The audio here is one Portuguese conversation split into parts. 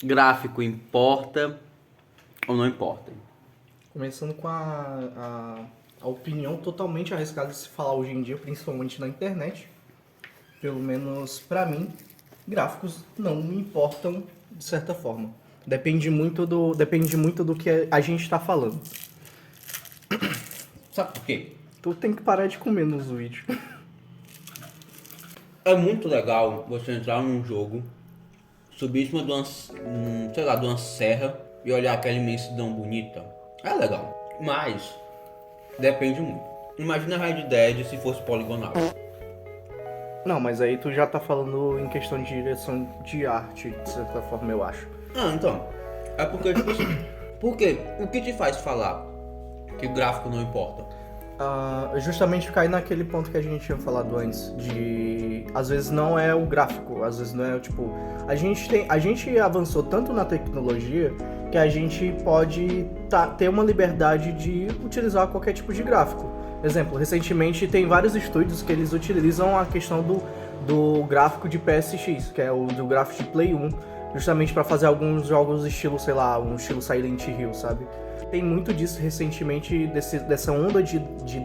Gráfico importa ou não importa? Começando com a opinião totalmente arriscada de se falar hoje em dia, principalmente na internet. Pelo menos pra mim, gráficos não me importam de certa forma. Depende muito do que a gente tá falando. Sabe por quê? Tu tem que parar de comer nos vídeos. É muito legal você entrar num jogo, subir em cima de uma, de uma serra e olhar aquela imensidão bonita. É legal, mas depende muito. Imagina Red Dead se fosse poligonal. Não, mas aí tu já tá falando em questão de direção de arte, de certa forma, eu acho. Ah, então. É porque, tipo assim, porque o que te faz falar que o gráfico não importa? Justamente cair naquele ponto que a gente tinha falado antes, de às vezes não é o gráfico, às vezes não é tipo. A gente avançou tanto na tecnologia que a gente pode ter uma liberdade de utilizar qualquer tipo de gráfico. Exemplo, recentemente tem vários estúdios que eles utilizam a questão do gráfico de PSX, que é o do gráfico de Play 1, justamente para fazer alguns jogos estilo, sei lá, um estilo Silent Hill, sabe? Tem muito disso recentemente, dessa onda de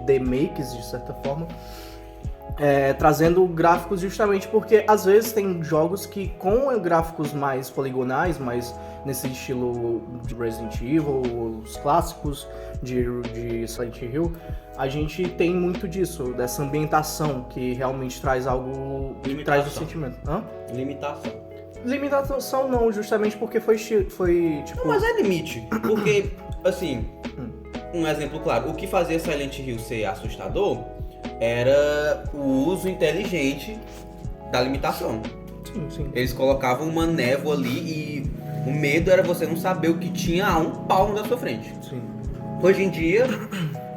demakes, de certa forma, trazendo gráficos justamente porque às vezes tem jogos que com gráficos mais poligonais, mais nesse estilo de Resident Evil, os clássicos de Silent Hill, a gente tem muito disso, dessa ambientação que realmente traz algo, traz o sentimento. Hã? Limitação. Limitação não, justamente porque foi tipo... Não, mas é limite, porque, assim, um exemplo claro, o que fazia Silent Hill ser assustador era o uso inteligente da limitação. Sim. Eles colocavam uma névoa ali e o medo era você não saber o que tinha a um palmo da sua frente. Sim. Hoje em dia,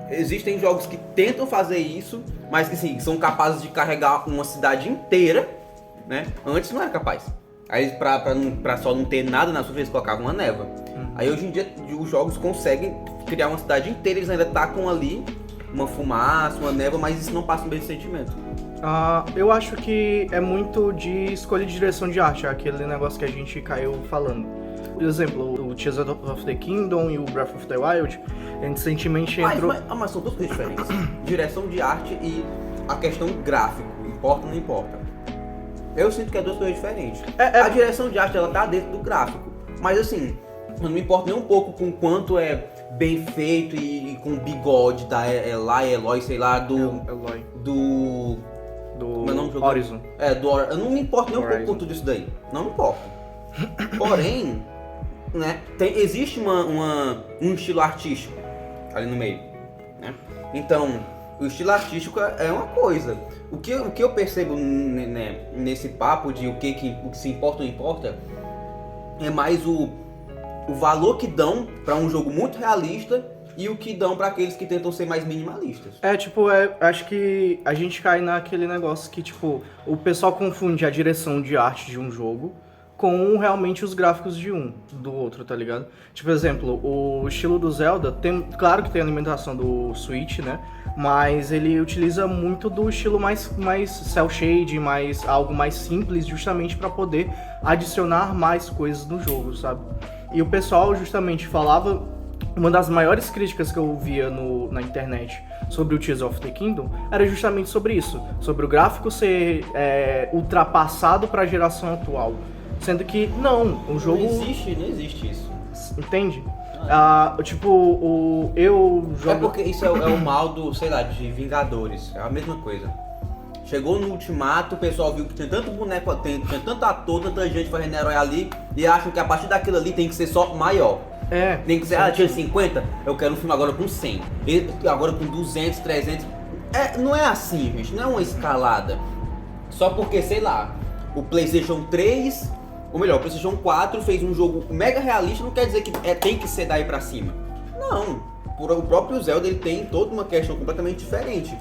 existem jogos que tentam fazer isso, mas que sim, são capazes de carregar uma cidade inteira, né? Antes não era capaz. Aí pra só não ter nada na sua frente, eles colocavam uma névoa. Aí hoje em dia os jogos conseguem criar uma cidade inteira, eles ainda tacam ali uma fumaça, uma névoa, mas isso não passa o mesmo sentimento. Eu acho que é muito de escolha de direção de arte, aquele negócio que a gente caiu falando. Por exemplo, o Tears of the Kingdom e o Breath of the Wild, recentemente entrou... Mas são duas coisas diferentes. Direção de arte e a questão gráfico, importa ou não importa. Eu sinto que é duas coisas diferentes. A direção de arte, ela tá dentro do gráfico, mas assim, não me importa nem um pouco com quanto é bem feito e com o bigode da Eloy, sei lá, Eloy. do Do meu nome do jogo? Horizon. Eu não me importo nem um pouco com tudo isso daí. Não me importa. Porém, né, existe um estilo artístico ali no meio, né? Então, o estilo artístico é uma coisa. O que eu percebo nesse papo de o que se importa ou não importa é mais o valor que dão para um jogo muito realista e o que dão para aqueles que tentam ser mais minimalistas. Acho que a gente cai naquele negócio que, tipo, o pessoal confunde a direção de arte de um jogo com realmente os gráficos do outro, tá ligado? Tipo, exemplo, o estilo do Zelda, claro que tem a alimentação do Switch, né? Mas ele utiliza muito do estilo mais cel shade, algo mais simples, justamente para poder adicionar mais coisas no jogo, sabe? E o pessoal justamente falava, uma das maiores críticas que eu via na internet sobre o Tears of the Kingdom era justamente sobre isso, sobre o gráfico ser ultrapassado para a geração atual, sendo que não, o jogo... Não existe isso. Entende? Eu jogo... É porque isso é o mal do, sei lá, de Vingadores, é a mesma coisa. Chegou no Ultimato, o pessoal viu que tinha tanto boneco, tinha tanto ator, tanta gente fazendo herói ali, e acham que a partir daquilo ali tem que ser só maior. Tem que ser, tinha 50, eu quero um filme agora com 100, agora com 200, 300. Não é assim, gente, não é uma escalada. Só porque, sei lá, o PlayStation 3, ou melhor, o PlayStation 4 fez um jogo mega realista, não quer dizer que tem que ser daí pra cima. Não, o próprio Zelda ele tem toda uma questão completamente diferente.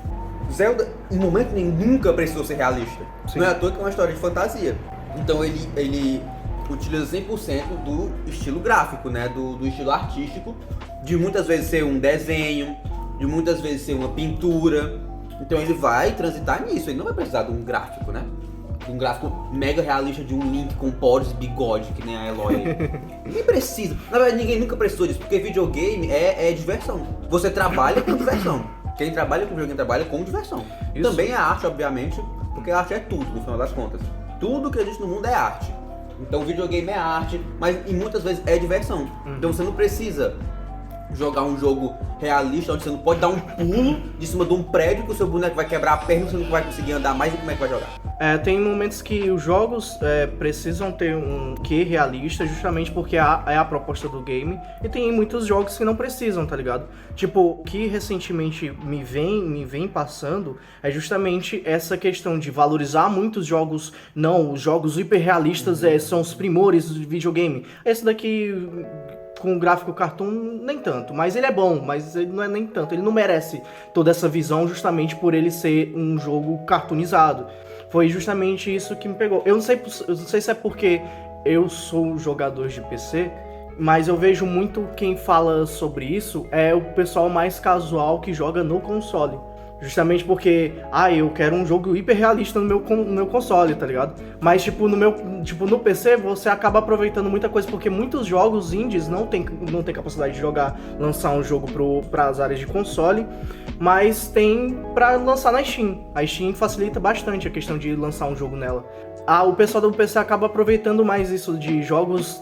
Zelda, em momento nenhum, nunca precisou ser realista. Sim. Não é à toa que é uma história de fantasia. Então ele utiliza 100% do estilo gráfico, né? Do estilo artístico, de muitas vezes ser um desenho, de muitas vezes ser uma pintura. Então ele vai transitar nisso, ele não vai precisar de um gráfico, né? um gráfico mega realista de um Link com poros e bigode, que nem a Eloy. Ninguém precisa. Na verdade, ninguém nunca precisou disso, porque videogame é diversão. Você trabalha com diversão. Quem trabalha com videogame trabalha com diversão. Isso. Também é arte, obviamente, porque a arte é tudo, no final das contas. Tudo que existe no mundo é arte. Então o videogame é arte, mas e muitas vezes é diversão. Então você não precisa jogar um jogo realista onde você não pode dar um pulo de cima de um prédio que o seu boneco vai quebrar a perna e você não vai conseguir andar mais, e como é que vai jogar? Tem momentos que os jogos precisam ter um quê realista, justamente porque é a proposta do game, e tem muitos jogos que não precisam, tá ligado? Tipo, o que recentemente me vem passando é justamente essa questão de valorizar muitos jogos. Não, os jogos hiperrealistas são os primores do videogame. Esse daqui, com o gráfico cartoon, nem tanto, mas ele é bom, mas ele não é nem tanto, ele não merece toda essa visão justamente por ele ser um jogo cartoonizado. Foi justamente isso que me pegou. Eu não sei se é porque eu sou jogador de PC, mas eu vejo muito quem fala sobre isso é o pessoal mais casual que joga no console. Justamente porque, eu quero um jogo hiper realista no meu console, tá ligado? Mas, no PC você acaba aproveitando muita coisa, porque muitos jogos indies não tem capacidade de lançar um jogo para as áreas de console, mas tem pra lançar na Steam. A Steam facilita bastante a questão de lançar um jogo nela. O pessoal do PC acaba aproveitando mais isso de jogos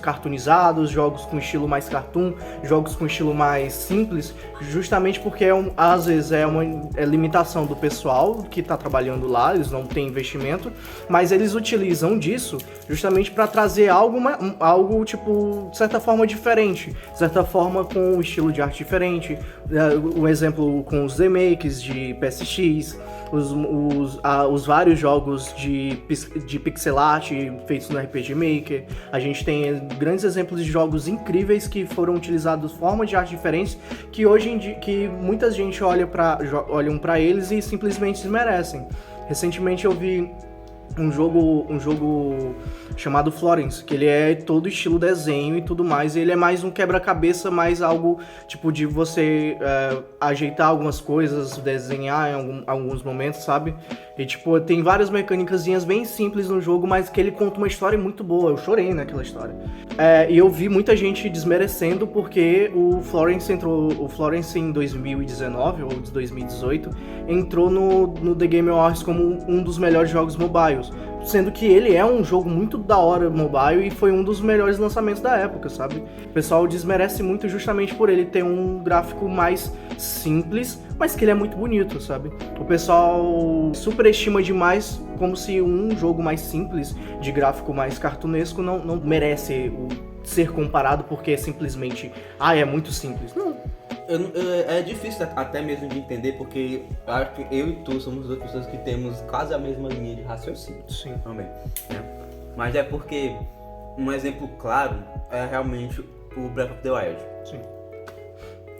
cartoonizados, jogos com estilo mais cartoon, jogos com estilo mais simples, justamente porque às vezes é uma limitação do pessoal que está trabalhando lá, eles não têm investimento, mas eles utilizam disso justamente para trazer algo tipo, de certa forma diferente, de certa forma com um estilo de arte diferente. Um exemplo com os remakes de PSX, os vários jogos de pixel art feitos no RPG Maker. A gente tem grandes exemplos de jogos incríveis que foram utilizados formas de arte diferentes, que hoje em dia que muita gente olham pra eles e simplesmente desmerecem. Recentemente eu vi um jogo chamado Florence, que ele é todo estilo desenho e tudo mais, e ele é mais um quebra-cabeça, mais algo tipo de você ajeitar algumas coisas, desenhar em alguns momentos, sabe? E tipo, tem várias mecânicazinhas bem simples no jogo, mas que ele conta uma história muito boa, eu chorei naquela história. E eu vi muita gente desmerecendo porque o Florence em 2019 ou 2018 entrou no The Game Awards como um dos melhores jogos mobiles, sendo que ele é um jogo muito da hora mobile e foi um dos melhores lançamentos da época, sabe? O pessoal desmerece muito justamente por ele ter um gráfico mais simples, mas que ele é muito bonito, sabe? O pessoal superestima demais, como se um jogo mais simples, de gráfico mais cartunesco, não merece ser comparado porque é simplesmente, é muito simples. Não. É difícil até mesmo de entender, porque eu acho que eu e tu somos duas pessoas que temos quase a mesma linha de raciocínio. Sim. Também. Né? Mas é porque um exemplo claro é realmente o Breath of the Wild. Sim.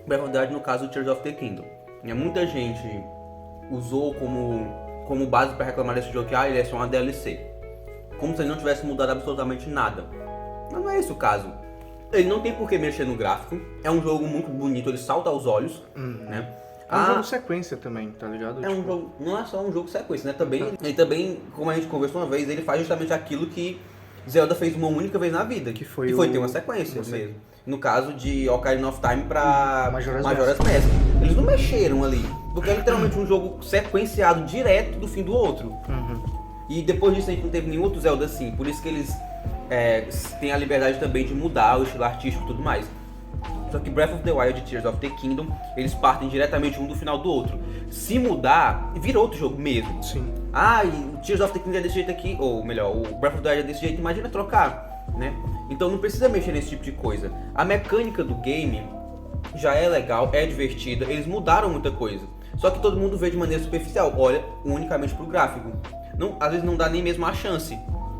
Breath of the Wild, no caso, o Tears of the Kingdom. Muita gente usou como base para reclamar desse jogo que ele é só uma DLC. Como se ele não tivesse mudado absolutamente nada. Mas não é esse o caso. Ele não tem por que mexer no gráfico. É um jogo muito bonito, ele salta aos olhos. Né? É um jogo sequência também, tá ligado? Um jogo, não é só um jogo sequência, né? Ele também, como a gente conversou uma vez, ele faz justamente aquilo que Zelda fez uma única vez na vida. Que foi ter uma sequência mesmo. No caso de Ocarina of Time pra Majora's Mask. Eles não mexeram ali. Porque é literalmente um jogo sequenciado direto do fim do outro. E depois disso a gente não teve nenhum outro Zelda assim. Por isso que eles têm a liberdade também de mudar o estilo artístico e tudo mais. Só que Breath of the Wild e Tears of the Kingdom, eles partem diretamente um do final do outro. Se mudar, vira outro jogo mesmo. Sim. E o Tears of the Kingdom é desse jeito aqui, ou melhor, o Breath of the Wild é desse jeito, imagina trocar, né? Então não precisa mexer nesse tipo de coisa. A mecânica do game já é legal, é divertida, eles mudaram muita coisa. Só que todo mundo vê de maneira superficial, olha unicamente pro gráfico. Às vezes não dá nem mesmo a chance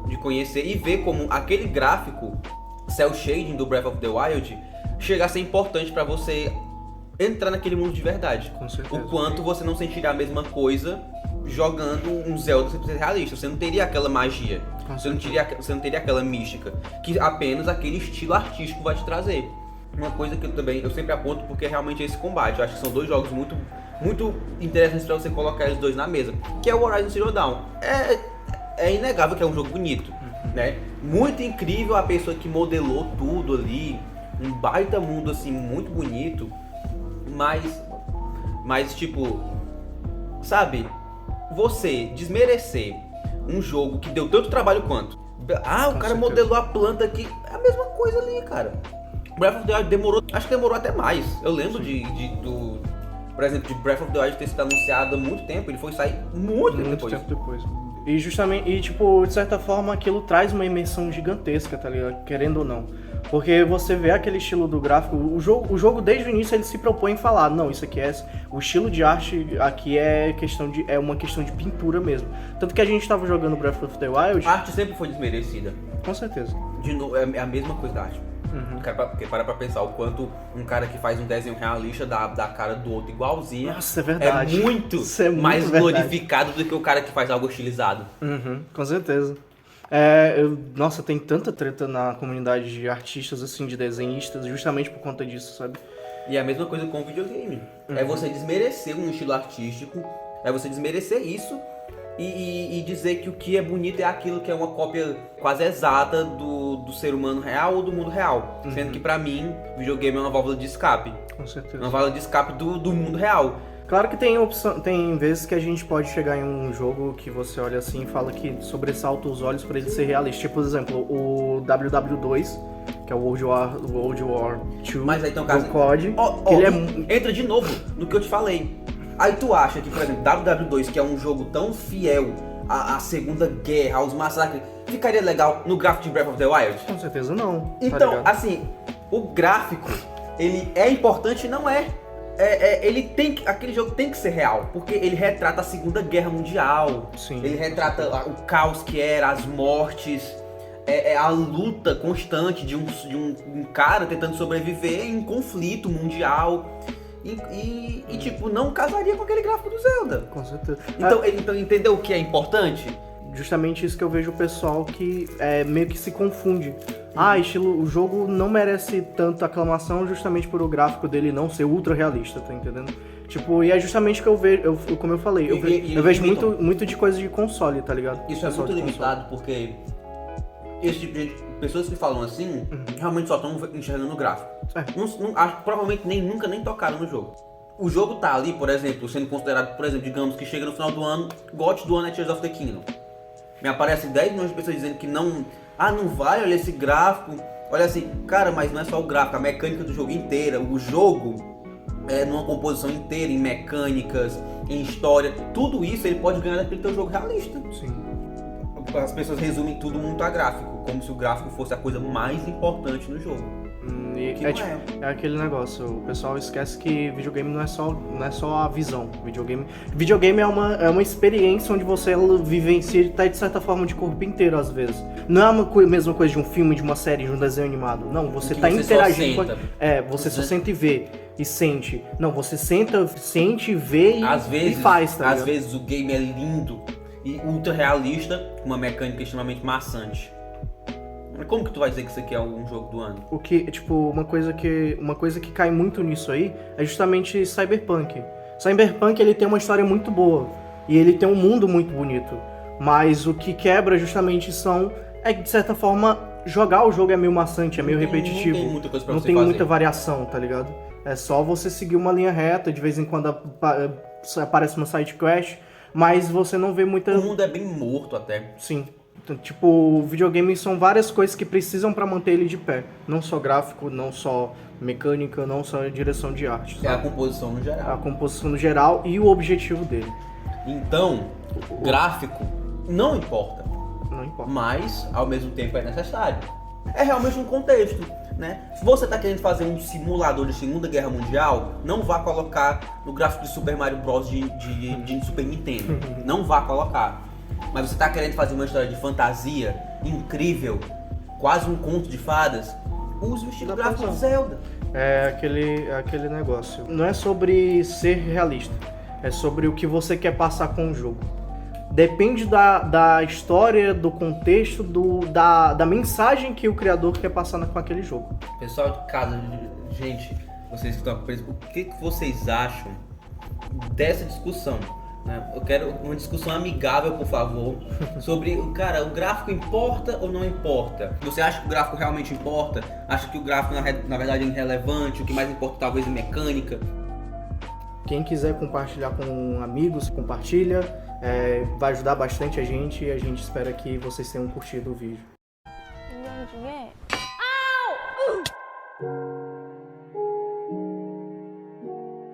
de conhecer e ver como aquele gráfico, cel shading do Breath of the Wild, chega a ser importante pra você entrar naquele mundo de verdade. Com certeza. O quanto você não sentiria a mesma coisa jogando um Zelda 100% realista. Você não teria aquela magia, você não teria aquela mística que apenas aquele estilo artístico vai te trazer. Uma coisa que eu sempre aponto, porque realmente é esse combate. Eu acho que são dois jogos muito muito interessantes pra você colocar os dois na mesa, que é o Horizon Zero Dawn. É inegável que é um jogo bonito, né? Muito incrível a pessoa que modelou tudo ali, um baita mundo assim, muito bonito, mas tipo, sabe, você desmerecer um jogo que deu tanto trabalho quanto. Ah, o cara modelou a planta aqui, é a mesma coisa ali, cara. Breath of the Wild acho que demorou até mais. Eu lembro por exemplo, de Breath of the Wild ter sido anunciado há muito tempo, ele foi sair muito tempo depois. E justamente, tipo, de certa forma aquilo traz uma imersão gigantesca, tá ligado? Querendo ou não. Porque você vê aquele estilo do gráfico, o jogo desde o início ele se propõe em falar, não, isso aqui o estilo de arte aqui é uma questão de pintura mesmo. Tanto que a gente tava jogando Breath of the Wild... A arte sempre foi desmerecida. Com certeza. De novo, é a mesma coisa da arte. Porque para pra pensar o quanto um cara que faz um desenho realista da cara do outro igualzinho. Nossa, é verdade. É muito mais glorificado do que o cara que faz algo estilizado. Com certeza. Nossa, tem tanta treta na comunidade de artistas, assim, de desenhistas, justamente por conta disso, sabe? E é a mesma coisa com o videogame. É você desmerecer um estilo artístico, é você desmerecer isso e dizer que o que é bonito é aquilo que é uma cópia quase exata do ser humano real ou do mundo real. Sendo que pra mim, videogame é uma válvula de escape. Com certeza. Uma válvula de escape do mundo real. Claro que tem vezes que a gente pode chegar em um jogo que você olha assim e fala que sobressalta os olhos pra ele ser realista. Tipo, por exemplo, o WW2, que é o World War 2 Mas aí tem um caso... do COD. Entra de novo no que eu te falei. Aí tu acha que, por exemplo, WW2, que é um jogo tão fiel à Segunda Guerra, aos massacres, ficaria legal no gráfico de Breath of the Wild? Com certeza não. Então, assim, o gráfico, ele é importante e não é. Aquele jogo tem que ser real, porque ele retrata a Segunda Guerra Mundial. Sim. Ele retrata o caos que era, as mortes, a luta constante de um cara tentando sobreviver em um conflito mundial. E tipo, não casaria com aquele gráfico do Zelda. Com certeza. Então entendeu o que é importante? Justamente isso que eu vejo o pessoal que meio que se confunde. O jogo não merece tanta aclamação justamente por o gráfico dele não ser ultra realista, tá entendendo? Tipo, e é justamente o que eu vejo, como eu falei, eu vejo muito de coisa de console, tá ligado? Isso é muito limitado porque esse tipo de gente, pessoas que falam assim, realmente só estão enxergando o gráfico. Provavelmente nunca nem tocaram no jogo. O jogo tá ali, por exemplo, sendo considerado, por exemplo, digamos que chega no final do ano, GOT do ano é Tears of the Kingdom. Me aparecem 10 milhões de pessoas dizendo que não vai, olha esse gráfico. Olha assim, cara, mas não é só o gráfico, a mecânica do jogo inteira. O jogo numa composição inteira, em mecânicas, em história. Tudo isso ele pode ganhar daquele teu jogo realista. Sim. As pessoas resumem tudo muito a gráfico, como se o gráfico fosse a coisa mais importante no jogo. É aquele negócio, o pessoal esquece que videogame não é só a visão. Videogame é uma experiência onde você vivencia e tá de certa forma de corpo inteiro às vezes. Não é a mesma coisa de um filme, de uma série, de um desenho animado. Não, você tá interagindo. Você só sente e vê e sente. Não, você sente, vê e faz, tá ligado? Às vezes o game é lindo e ultra realista, com uma mecânica extremamente maçante. Como que tu vai dizer que isso aqui é um jogo do ano? Uma coisa que cai muito nisso aí é justamente Cyberpunk. Cyberpunk, ele tem uma história muito boa e ele tem um mundo muito bonito, mas o que quebra justamente de certa forma, jogar o jogo é meio maçante, é meio repetitivo. Não tem muita coisa pra não você tem fazer. muita variação, tá ligado? É só você seguir uma linha reta, de vez em quando aparece uma side quest, mas você não vê muita... O mundo é bem morto até. Sim. Tipo, videogame são várias coisas que precisam pra manter ele de pé. Não só gráfico, não só mecânica, não só direção de arte. É a composição no geral. A composição no geral e o objetivo dele. Então, gráfico não importa. Não importa. Mas, ao mesmo tempo, é necessário. É realmente um contexto, né? Se você tá querendo fazer um simulador de Segunda Guerra Mundial, não vá colocar no gráfico de Super Mario Bros. de Super Nintendo. Não vá colocar. Mas você tá querendo fazer uma história de fantasia incrível, quase um conto de fadas, use o estilo gráfico do Zelda. É aquele negócio. Não é sobre ser realista, é sobre o que você quer passar com o jogo. Depende da história, do contexto, da mensagem que o criador quer passar com aquele jogo. Pessoal de casa, gente, vocês que estão presos, o que vocês acham dessa discussão. Né? Eu quero uma discussão amigável, por favor, sobre, cara, o gráfico importa ou não importa? Você acha que o gráfico realmente importa? Acha que o gráfico na verdade é irrelevante? O que mais importa talvez é mecânica? Quem quiser compartilhar com amigos, compartilha, vai ajudar bastante a gente e a gente espera que vocês tenham curtido o vídeo. 인연 중에